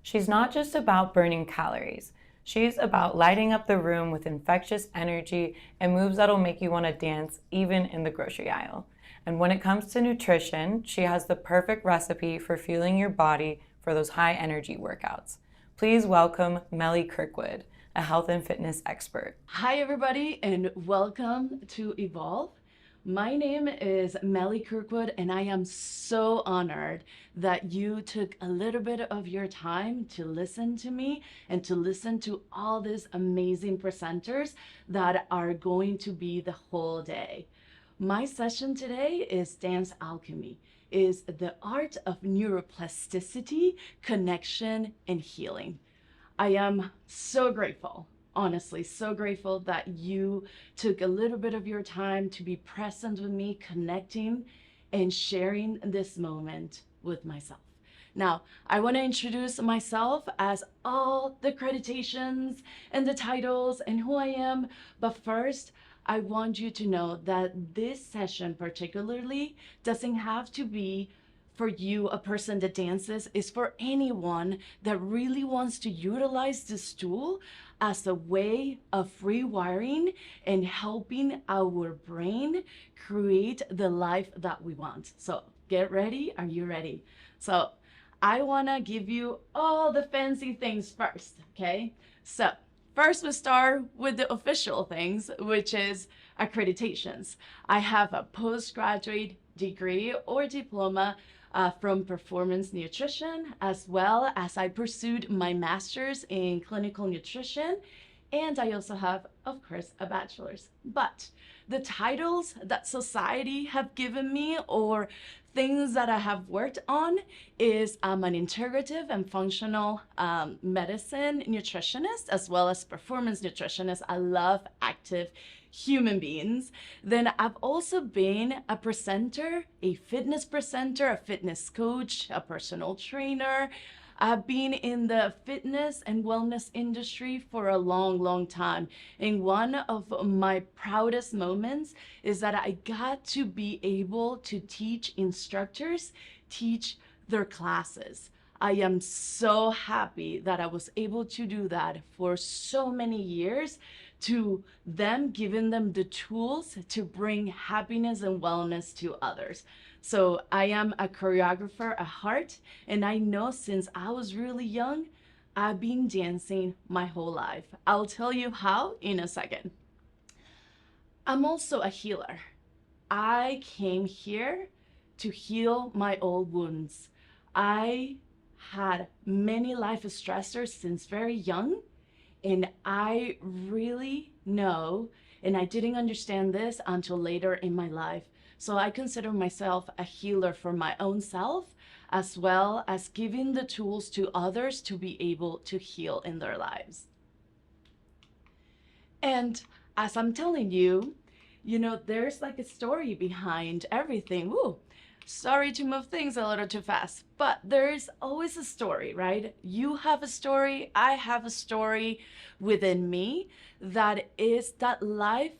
She's not just about burning calories. She's about lighting up the room with infectious energy and moves that'll make you want to dance even in the grocery aisle. And when it comes to nutrition, she has the perfect recipe for fueling your body for those high energy workouts. Please welcome Meli Kirkwood, a health and fitness expert. Hi, everybody, and welcome to Evolve. My name is Meli Kirkwood, and I am so honored that you took a little bit of your time to listen to me and to listen to all these amazing presenters that are going to be the whole day. My session today is Dance Alchemy, is the art of neuroplasticity, connection, and healing. I am so grateful, honestly, so grateful that you took a little bit of your time to be present with me, connecting and sharing this moment with myself. Now, I want to introduce myself as all the accreditations and the titles and who I am. But first, I want you to know that this session particularly doesn't have to be for you, a person that dances, is for anyone that really wants to utilize this tool as a way of rewiring and helping our brain create the life that we want. So get ready. Are you ready? So I want to give you all the fancy things first, okay? So first we start with the official things, which is accreditations. I have a postgraduate degree or diploma from performance nutrition, as well as I pursued my master's in clinical nutrition. And I also have, of course, a bachelor's. But the titles that society have given me or things that I have worked on is I'm an integrative and functional medicine nutritionist, as well as performance nutritionist. I love active human beings. Then I've also been a presenter, a fitness coach, a personal trainer. I've been in the fitness and wellness industry for a long, long time. And one of my proudest moments is that I got to be able to teach instructors, teach their classes. I am so happy that I was able to do that for so many years, to them, giving them the tools to bring happiness and wellness to others. So I am a choreographer at heart, and I know since I was really young, I've been dancing my whole life. I'll tell you how in a second. I'm also a healer. I came here to heal my old wounds. I had many life stressors since very young, and I really know, and I didn't understand this until later in my life. So I consider myself a healer for my own self, as well as giving the tools to others to be able to heal in their lives. And as I'm telling you, there's like a story behind everything. Woo! Sorry to move things a little too fast, but there's always a story, right? You have a story, I have a story within me that is that life,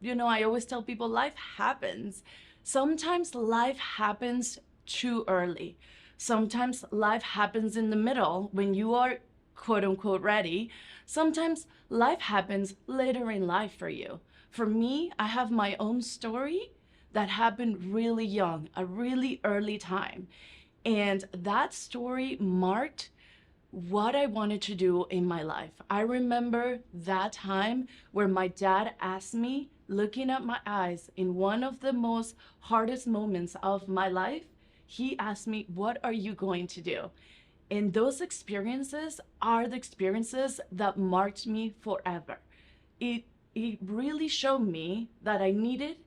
I always tell people life happens. Sometimes life happens too early. Sometimes life happens in the middle when you are quote unquote ready. Sometimes life happens later in life for you. For me, I have my own story that happened really young, a really early time. And that story marked what I wanted to do in my life. I remember that time where my dad asked me, looking at my eyes in one of the most hardest moments of my life, he asked me, "What are you going to do?" And those experiences are the experiences that marked me forever. It really showed me that I needed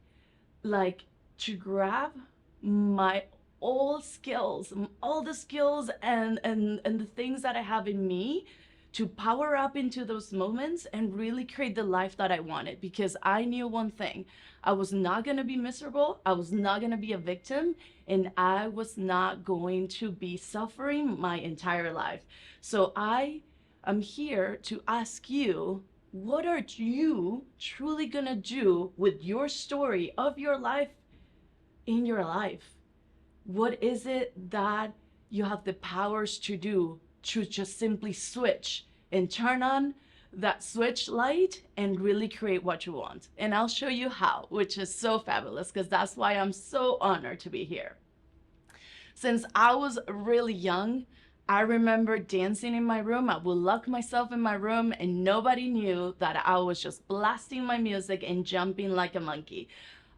to grab my old skills, all the skills and the things that I have in me to power up into those moments and really create the life that I wanted. Because I knew one thing, I was not going to be miserable, I was not going to be a victim, and I was not going to be suffering my entire life. So I am here to ask you, what are you truly going to do with your story of your life in your life? What is it that you have the powers to do to just simply switch and turn on that switch light and really create what you want. And I'll show you how, which is so fabulous because that's why I'm so honored to be here. Since I was really young, I remember dancing in my room. I would lock myself in my room and nobody knew that I was just blasting my music and jumping like a monkey.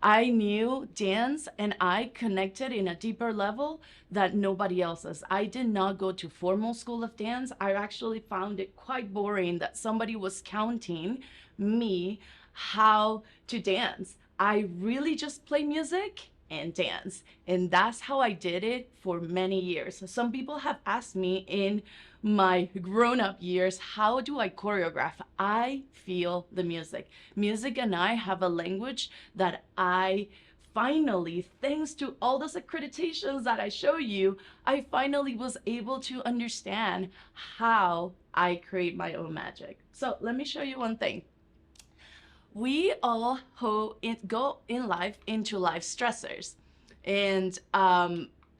I knew dance and I connected in a deeper level that nobody else does. I did not go to formal school of dance. I actually found it quite boring that somebody was counting me how to dance. I really just play music and dance. And that's how I did it for many years. Some people have asked me in my grown-up years, how do I choreograph? I feel the music. Music and I have a language that I finally, thanks to all those accreditations that I show you, I finally was able to understand how I create my own magic. So let me show you one thing. We all go in life into life stressors, and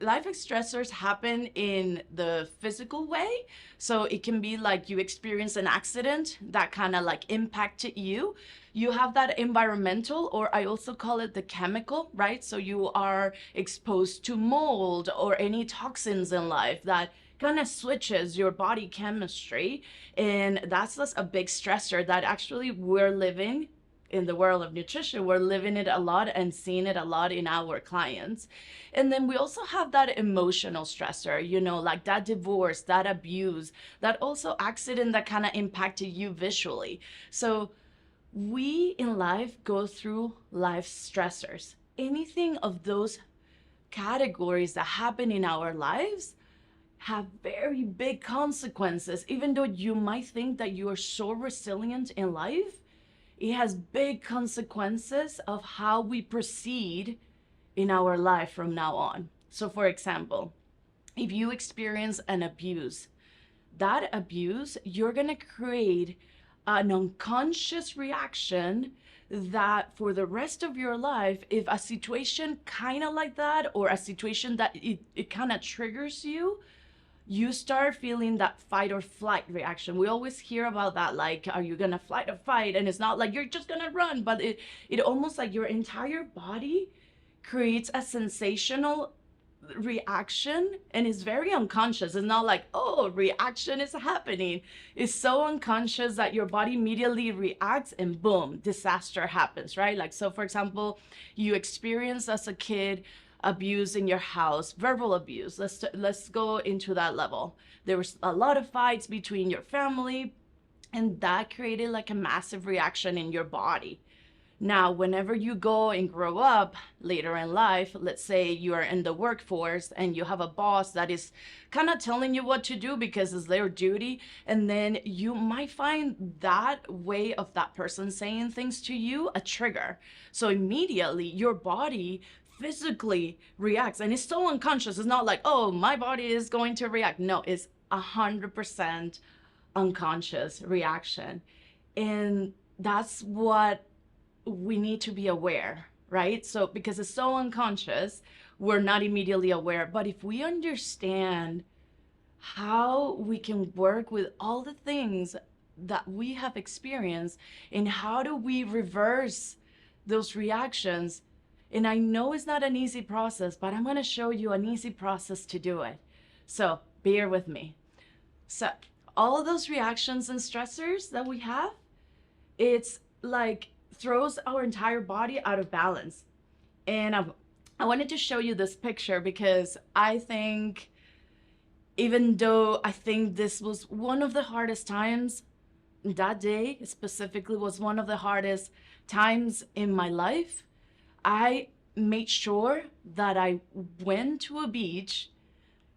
life stressors happen in the physical way. So it can be like you experience an accident that kind of like impacted you. You have that environmental, or I also call it the chemical, right? So you are exposed to mold or any toxins in life that kind of switches your body chemistry, and that's just a big stressor that actually we're living in the world of nutrition. We're living it a lot and seeing it a lot in our clients. And then we also have that emotional stressor, you know, like that divorce, that abuse, that also accident that kind of impacted you visually. So we in life go through life stressors. Anything of those categories that happen in our lives have very big consequences. Even though you might think that you are so resilient in life, it has big consequences of how we proceed in our life from now on. So for example, if you experience an abuse, that abuse, you're gonna create an unconscious reaction that for the rest of your life, if a situation kind of like that, or a situation that it kind of triggers you, you start feeling that fight or flight reaction. We always hear about that, like, are you gonna flight or fight? And it's not like you're just gonna run, but it almost like your entire body creates a sensational reaction, and it's very unconscious. It's not like, oh, reaction is happening. It's so unconscious that your body immediately reacts and boom, disaster happens, right? Like, so for example, you experience as a kid abuse in your house, verbal abuse. Let's go into that level. There was a lot of fights between your family, and that created like a massive reaction in your body. Now, whenever you go and grow up later in life, let's say you are in the workforce and you have a boss that is kind of telling you what to do because it's their duty, and then you might find that way of that person saying things to you a trigger. So immediately your body physically reacts, and it's so unconscious. It's not like, oh, my body is going to react. No, it's 100% unconscious reaction. And that's what we need to be aware, right? So because it's so unconscious, we're not immediately aware. But if we understand how we can work with all the things that we have experienced, and how do we reverse those reactions. And I know it's not an easy process, but I'm going to show you an easy process to do it. So bear with me. So all of those reactions and stressors that we have, it's like throws our entire body out of balance. And I wanted to show you this picture because I think, even though I think this was one of the hardest times, that day specifically was one of the hardest times in my life, I made sure that I went to a beach.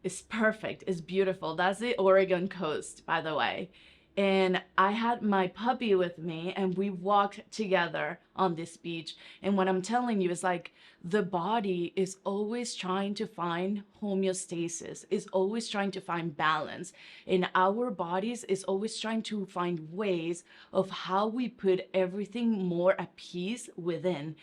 It's perfect, it's beautiful. That's the Oregon coast, by the way. And I had my puppy with me, and we walked together on this beach. And what I'm telling you is like, the body is always trying to find homeostasis, is always trying to find balance. And our bodies is always trying to find ways of how we put everything more at peace within.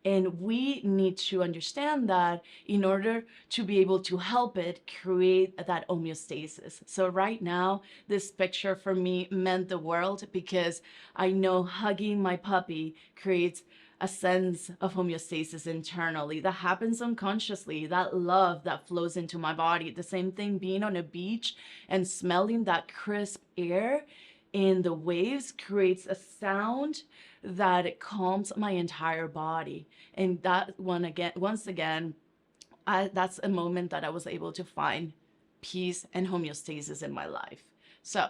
And we need to understand that in order to be able to help it create that homeostasis. So right now, this picture for me meant the world because I know hugging my puppy creates a sense of homeostasis internally that happens unconsciously, that love that flows into my body. The same thing being on a beach and smelling that crisp air in the waves creates a sound that calms my entire body. And that one again, once again, that's a moment that I was able to find peace and homeostasis in my life. So,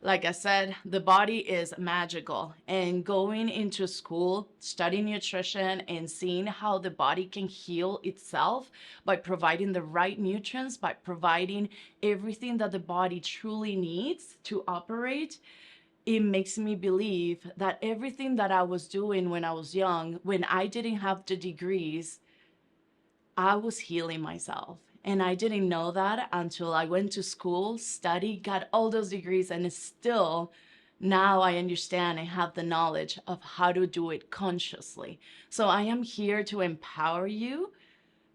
like I said, the body is magical, and going into school, studying nutrition, and seeing how the body can heal itself by providing the right nutrients, by providing everything that the body truly needs to operate, it makes me believe that everything that I was doing when I was young, when I didn't have the degrees, I was healing myself. And I didn't know that until I went to school, studied, got all those degrees, and it's still now I understand and have the knowledge of how to do it consciously. So I am here to empower you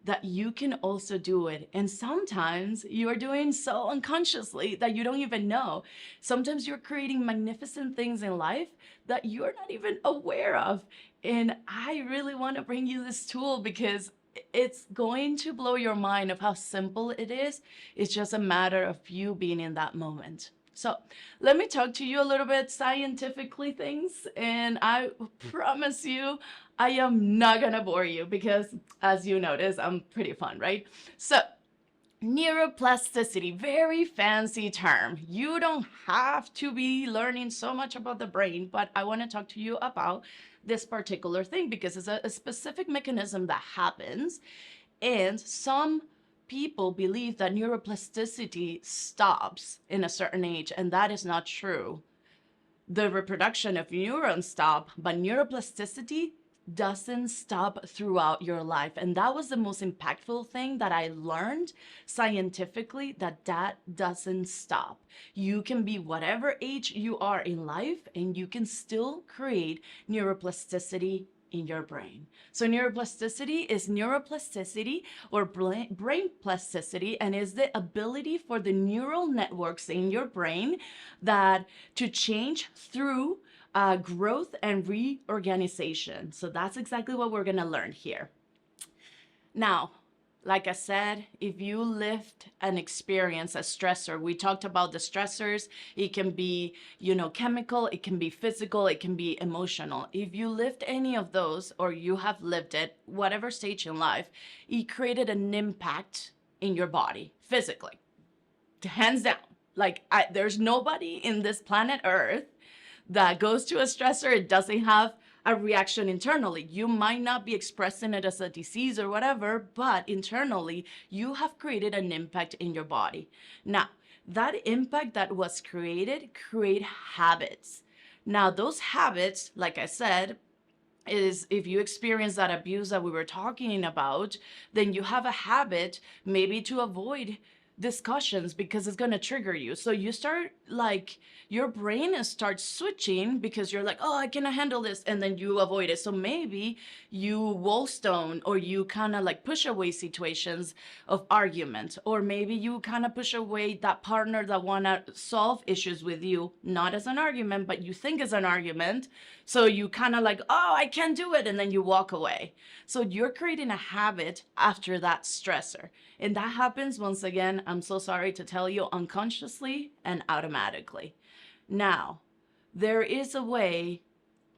that you can also do it. And sometimes you are doing so unconsciously that you don't even know. Sometimes you're creating magnificent things in life that you're not even aware of. And I really want to bring you this tool because it's going to blow your mind of how simple it is. It's just a matter of you being in that moment. So let me talk to you a little bit scientifically things, and I promise you I am not gonna bore you because, as you notice, I'm pretty fun, right? So neuroplasticity, very fancy term. You don't have to be learning so much about the brain, but I want to talk to you about this particular thing because it's a specific mechanism that happens, and some people believe that neuroplasticity stops in a certain age, and that is not true. The reproduction of neurons stop, but neuroplasticity doesn't stop throughout your life. And that was the most impactful thing that I learned scientifically, that doesn't stop. You can be whatever age you are in life and you can still create neuroplasticity in your brain. So neuroplasticity is neuroplasticity or brain plasticity, and is the ability for the neural networks in your brain that to change through growth and reorganization. So that's exactly what we're going to learn here. Now, like I said, if you lived an experience, a stressor, we talked about the stressors. It can be, chemical, it can be physical, it can be emotional. If you lived any of those, or you have lived it, whatever stage in life, it created an impact in your body physically, hands down. Like there's nobody in this planet Earth that goes to a stressor, it doesn't have a reaction internally. You might not be expressing it as a disease or whatever, but internally, you have created an impact in your body. Now, that impact that was created create habits. Now, those habits, like I said, is if you experience that abuse that we were talking about, then you have a habit maybe to avoid discussions because it's going to trigger you. So you start like your brain starts switching because you're like, oh, I cannot handle this. And then you avoid it. So maybe you wall stone, or you kind of like push away situations of argument, or maybe you kind of push away that partner that want to solve issues with you, not as an argument, but you think as an argument. So you kind of like, oh, I can't do it. And then you walk away. So you're creating a habit after that stressor. And that happens, once again, I'm so sorry to tell you, unconsciously and automatically. Now, there is a way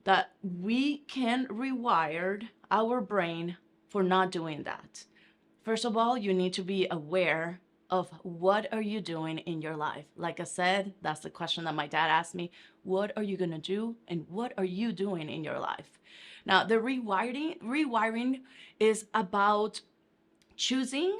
that we can rewire our brain for not doing that. First of all, you need to be aware of what are you doing in your life. Like I said, that's the question that my dad asked me. What are you going to do, and what are you doing in your life? Now, the rewiring is about choosing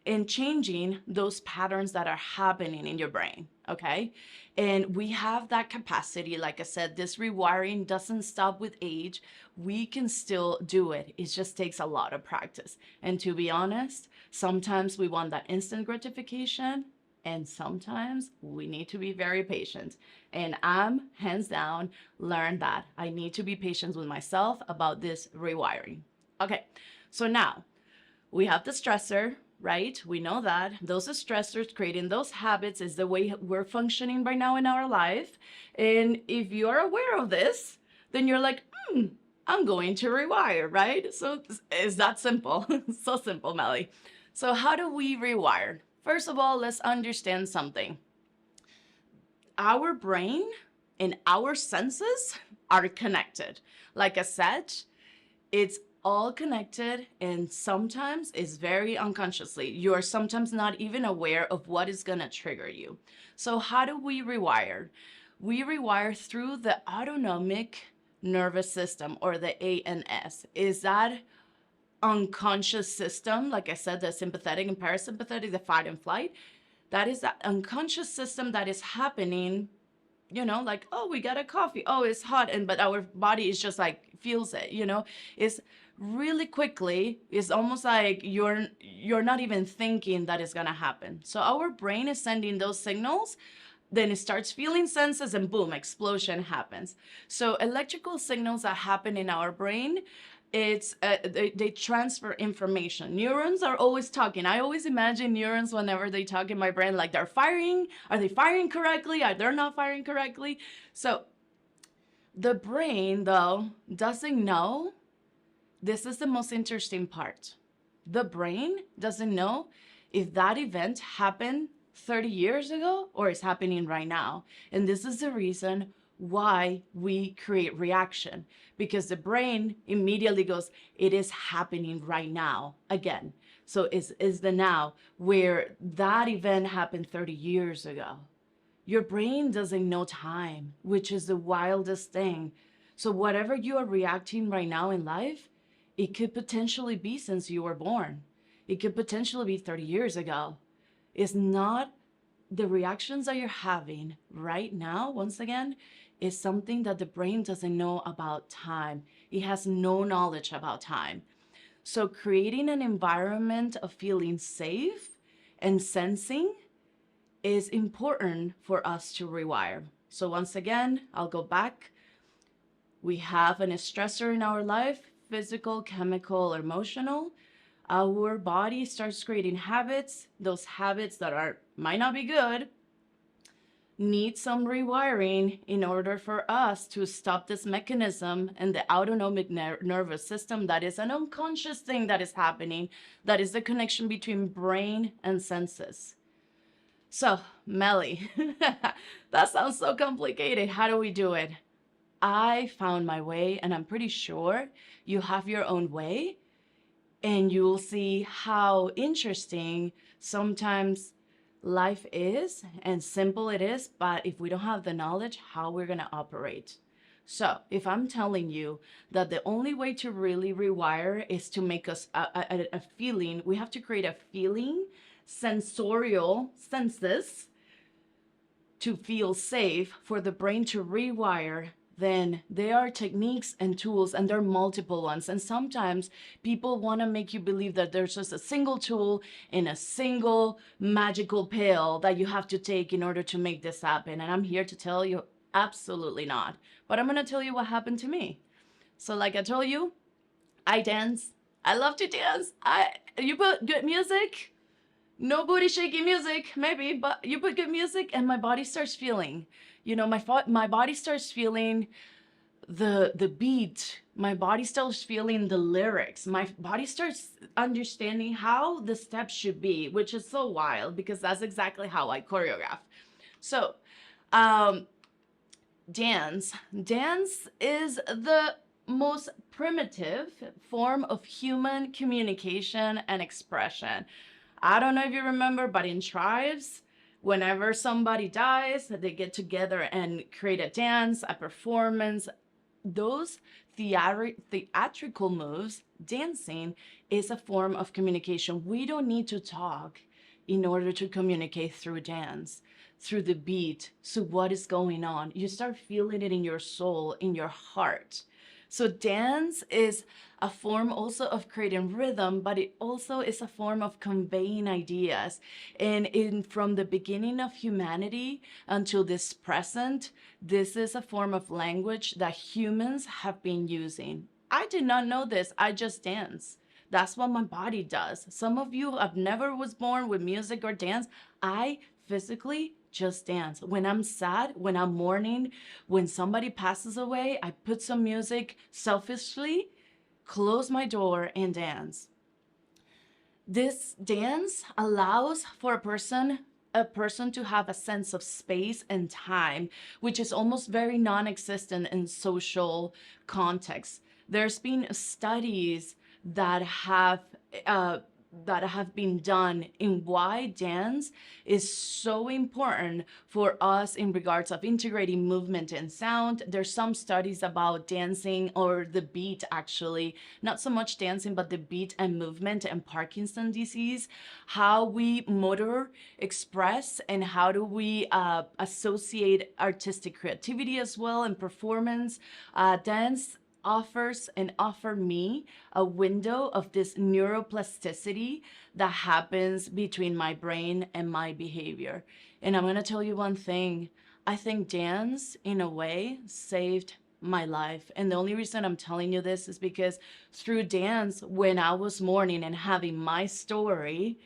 and changing those patterns that are happening in your brain, okay? And we have that capacity. Like I said, this rewiring doesn't stop with age. We can still do it. It just takes a lot of practice. And to be honest, sometimes we want that instant gratification, and sometimes we need to be very patient. And I'm hands down learned that I need to be patient with myself about this rewiring. Okay, so now we have the stressor, right? We know that those stressors creating those habits is the way we're functioning right now in our life. And if you're aware of this, then you're like, I'm going to rewire, right? So it's that simple. So simple, Meli. So how do we rewire? First of all, let's understand something. Our brain and our senses are connected. Like I said, it's all connected, and sometimes it's very unconsciously. You're sometimes not even aware of what is going to trigger you. So how do we rewire? We rewire through the autonomic nervous system, or the ANS. Is that unconscious system, like I said, the sympathetic and parasympathetic, the fight and flight? That is that unconscious system that is happening, like, oh, we got a coffee, oh, it's hot, and but our body is just like feels it, it's really quickly. It's almost like you're not even thinking that it's gonna happen. So our brain is sending those signals, then it starts feeling senses, and boom, explosion happens. So electrical signals that happen in our brain, they transfer information. Neurons are always talking. I always imagine neurons whenever they talk in my brain, like they're firing. Are they firing correctly? Are they not firing correctly? So the brain, though, doesn't know. This is the most interesting part. The brain doesn't know if that event happened 30 years ago or is happening right now. And this is the reason why we create reaction, because the brain immediately goes, it is happening right now again. So is the now, where that event happened 30 years ago. Your brain doesn't know time, which is the wildest thing. So whatever you are reacting right now in life, it could potentially be since you were born. It could potentially be 30 years ago. It's not the reactions that you're having right now, once again, is something that the brain doesn't know about time. It has no knowledge about time. So creating an environment of feeling safe and sensing is important for us to rewire. So once again, I'll go back. We have an stressor in our life, physical, chemical, emotional. Our body starts creating habits. Those habits that might not be good need some rewiring in order for us to stop this mechanism and the autonomic nervous system. That is an unconscious thing that is happening. That is the connection between brain and senses. So, Meli, that sounds so complicated. How do we do it? I found my way, and I'm pretty sure you have your own way, and you'll see how interesting sometimes life is and simple it is, but if we don't have the knowledge, how we're going to operate. So if I'm telling you that the only way to really rewire is to make us a feeling, we have to create a feeling, sensorial senses to feel safe for the brain to rewire, then there are techniques and tools, and there are multiple ones. And sometimes people want to make you believe that there's just a single tool in a single magical pill that you have to take in order to make this happen. And I'm here to tell you, absolutely not. But I'm going to tell you what happened to me. So like I told you, I dance. I love to dance. You put good music, no booty shaking music, maybe, but you put good music and my body starts feeling, my body starts feeling the beat. My body starts feeling the lyrics. My body starts understanding how the steps should be, which is so wild because that's exactly how I choreograph. So, dance is the most primitive form of human communication and expression. I don't know if you remember, but in tribes, whenever somebody dies, they get together and create a dance, a performance. Those theatrical moves, dancing, is a form of communication. We don't need to talk in order to communicate through dance, through the beat. So what is going on? You start feeling it in your soul, in your heart. So dance is a form also of creating rhythm, but it also is a form of conveying ideas. And from the beginning of humanity until this present, this is a form of language that humans have been using. I did not know this. I just dance. That's what my body does. Some of you have never was born with music or dance. I physically just dance. When I'm sad, when I'm mourning, when somebody passes away, I put some music selfishly, close my door, and dance. This dance allows for a person to have a sense of space and time, which is almost very non-existent in social context. There's been studies that have uh, that have been done in why dance is so important for us in regards of integrating movement and sound. There's some studies about dancing, or the beat actually, not so much dancing, but the beat and movement and Parkinson's disease, how we motor express, and how do we associate artistic creativity as well and performance. Dance offers and offer me a window of this neuroplasticity that happens between my brain and my behavior. And I'm going to tell you one thing. I think dance, in a way, saved my life. And the only reason I'm telling you this is because through dance, when I was mourning and having my story,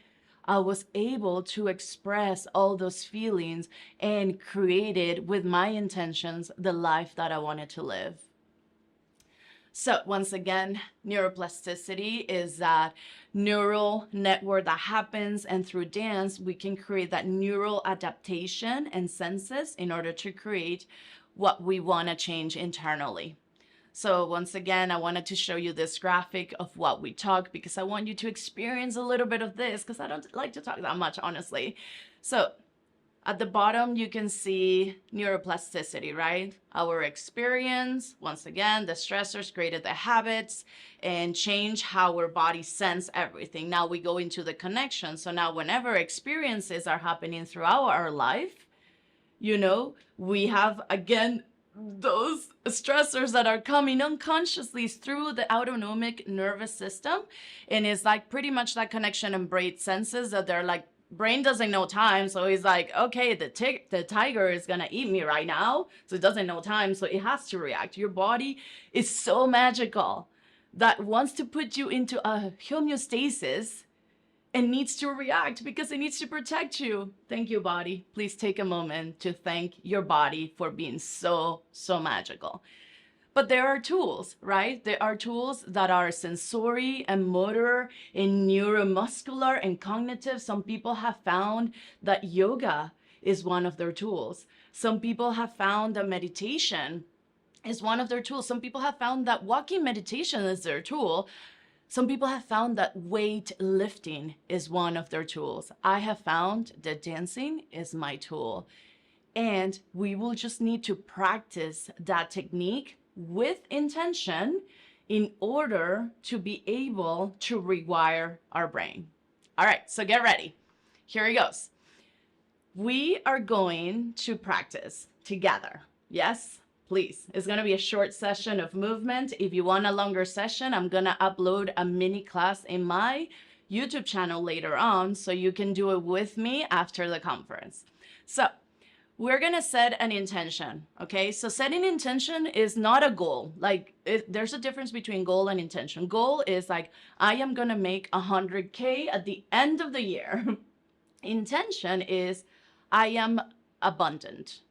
I was able to express all those feelings and created with my intentions the life that I wanted to live. So once again, neuroplasticity is that neural network that happens, and through dance, we can create that neural adaptation and senses in order to create what we want to change internally. So once again, I wanted to show you this graphic of what we talk, because I want you to experience a little bit of this, because I don't like to talk that much, honestly. So at the bottom, you can see neuroplasticity, right? Our experience, once again, the stressors created the habits and change how our body sense everything. Now we go into the connection. So now whenever experiences are happening throughout our life, we have, again, those stressors that are coming unconsciously through the autonomic nervous system. And it's like pretty much that connection and brain senses that they're like, brain doesn't know time, so he's like, okay, the tiger is gonna eat me right now, so it doesn't know time, so it has to react. Your body is so magical that wants to put you into a homeostasis and needs to react because it needs to protect you. Thank you, body. Please take a moment to thank your body for being so magical. But there are tools, right? There are tools that are sensory and motor and neuromuscular and cognitive. Some people have found that yoga is one of their tools. Some people have found that meditation is one of their tools. Some people have found that walking meditation is their tool. Some people have found that weight lifting is one of their tools. I have found that dancing is my tool. And we will just need to practice that technique with intention in order to be able to rewire our brain. All right, so get ready. Here he goes. We are going to practice together. Yes, please. It's going to be a short session of movement. If you want a longer session, I'm going to upload a mini class in my YouTube channel later on, so you can do it with me after the conference. So we're going to set an intention, okay? So setting intention is not a goal. There's a difference between goal and intention. Goal is like, I am going to make 100K at the end of the year. Intention is, I am abundant.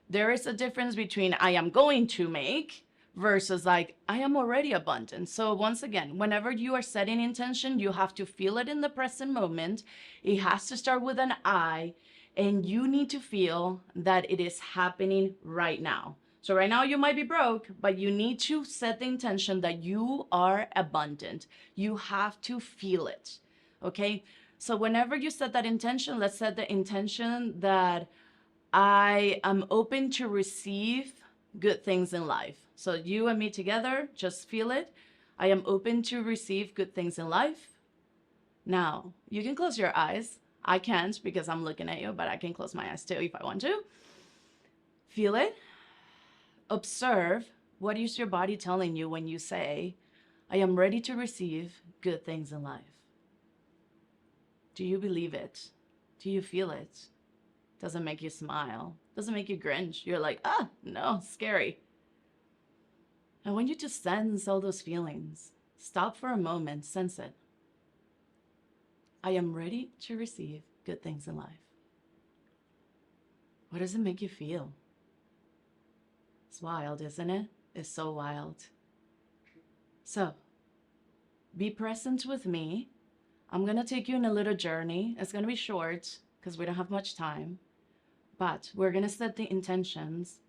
There is a difference between I am going to make versus like, I am already abundant. So once again, whenever you are setting intention, you have to feel it in the present moment. It has to start with an I. And you need to feel that it is happening right now. So right now you might be broke, but you need to set the intention that you are abundant. You have to feel it, okay? So whenever you set that intention, let's set the intention that I am open to receive good things in life. So you and me together, just feel it. I am open to receive good things in life. Now, you can close your eyes. I can't because I'm looking at you, but I can close my eyes too if I want to. Feel it. Observe, what is your body telling you when you say, I am ready to receive good things in life? Do you believe it? Do you feel it? Does it make you smile? Does it make you cringe? You're like, no, scary. I want you to sense all those feelings. Stop for a moment, sense it. I am ready to receive good things in life. What does it make you feel? It's wild, isn't it? It's so wild. So, be present with me. I'm going to take you on a little journey. It's going to be short because we don't have much time. But we're going to set the intentions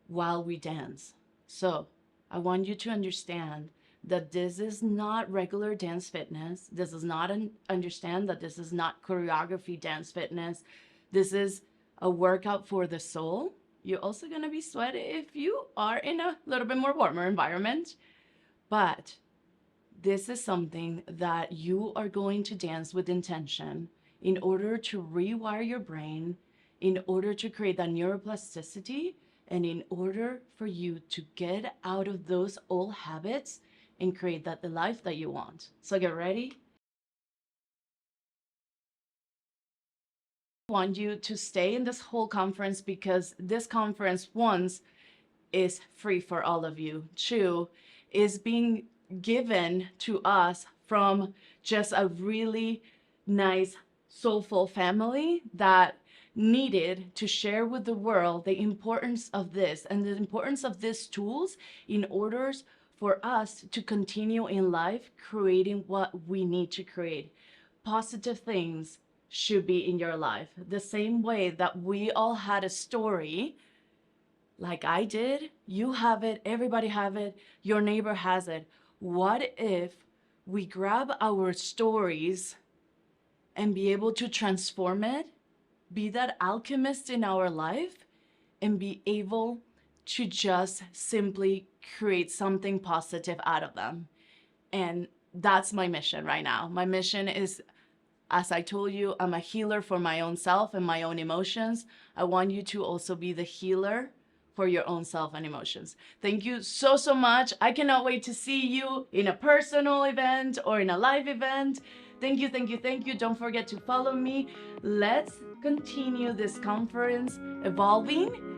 while we dance. So, I want you to understand that this is not regular dance fitness. This is not understand that this is not choreography dance fitness. This is a workout for the soul. You're also going to be sweaty if you are in a little bit more warmer environment. But this is something that you are going to dance with intention in order to rewire your brain, in order to create that neuroplasticity, and in order for you to get out of those old habits and create the life that you want. So get ready. I want you to stay in this whole conference because this conference, once, is free for all of you. Two, is being given to us from just a really nice, soulful family that needed to share with the world the importance of this and the importance of these tools in order for us to continue in life creating what we need to create. Positive things should be in your life. The same way that we all had a story like I did, you have it, everybody have it, your neighbor has it. What if we grab our stories and be able to transform it, be that alchemist in our life, and be able to just simply create something positive out of them? And that's my mission right now. My mission is, as I told you, I'm a healer for my own self and my own emotions. I want you to also be the healer for your own self and emotions. Thank you so, so much. I cannot wait to see you in a personal event or in a live event. Thank you, thank you, thank you. Don't forget to follow me. Let's continue this conference evolving